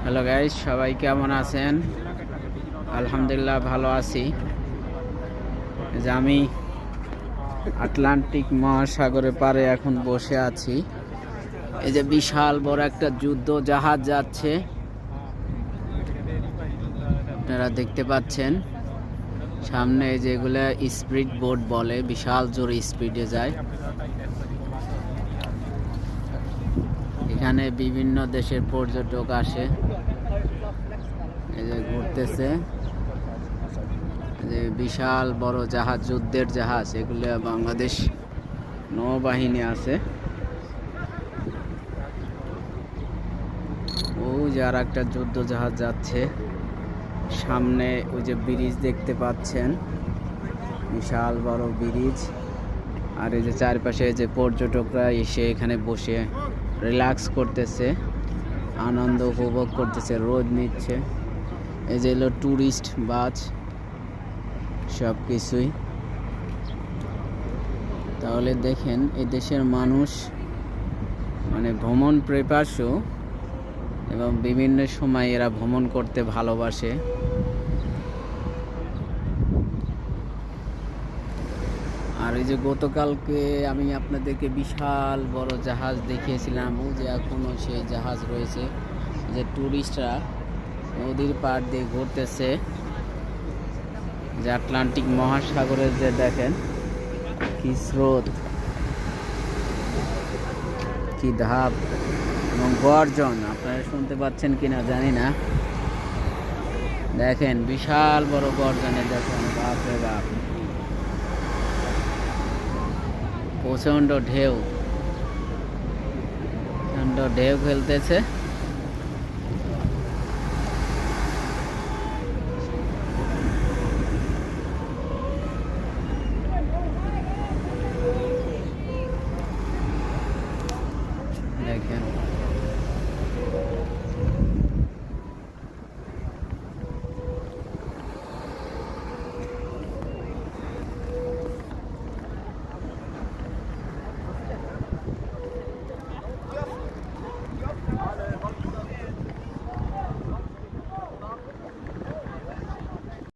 Hello guys, সবাই কেমন আছেন? আলহামদুলিল্লাহ ভালো আছি। যে আমি আটলান্টিক মহাসাগরের পারে এখন বসে আছি। এই যে বিশাল বড় একটা যুদ্ধ জাহাজ যাচ্ছে, আপনারা দেখতে পাচ্ছেন সামনে। যেগুলো স্পিড বোট বলে, বিশাল জোরে স্পিডে যায়। এখানে বিভিন্ন দেশের পর্যটক আসে, এই যে ঘুরতেছে। যে বিশাল বড় জাহাজ, যুদ্ধের জাহাজ, এগুলো বাংলাদেশ নৌবাহিনী আছে। ও যে আর একটা যুদ্ধ জাহাজ যাচ্ছে সামনে। ওই যে ব্রিজ দেখতে পাচ্ছেন, বিশাল বড় ব্রিজ। আর এই যে চারপাশে যে পর্যটকরা এসে এখানে বসে রিল্যাক্স করতেছে, আনন্দ উপভোগ করতেছে, রোদ নিচ্ছে। এই যে হলো ট্যুরিস্ট বাস, সব কিছুই। তাহলে দেখেন এই দেশের মানুষ মানে ভ্রমণ পিপাসু, এবং বিভিন্ন সময় এরা ভ্রমণ করতে ভালোবাসে। আর এই যে গতকালকে আমি আপনাদেরকে বিশাল বড় জাহাজ দেখিয়েছিলাম, ও যে এখনও সেই জাহাজ রয়েছে। যে ট্যুরিস্টরা নদীর পাড় দিয়ে ঘুরতেছে, যে আটলান্টিক মহাসাগরের যে দেখেন কি স্রোত, কি ধাপ এবং গর্জন। আপনারা শুনতে পাচ্ছেন কিনা জানি না। দেখেন বিশাল বড় গর্জনে, দেখেন বাপরে বাপ, প্রচণ্ড ঢেউ, প্রচণ্ড ঢেউ খেলতেছে।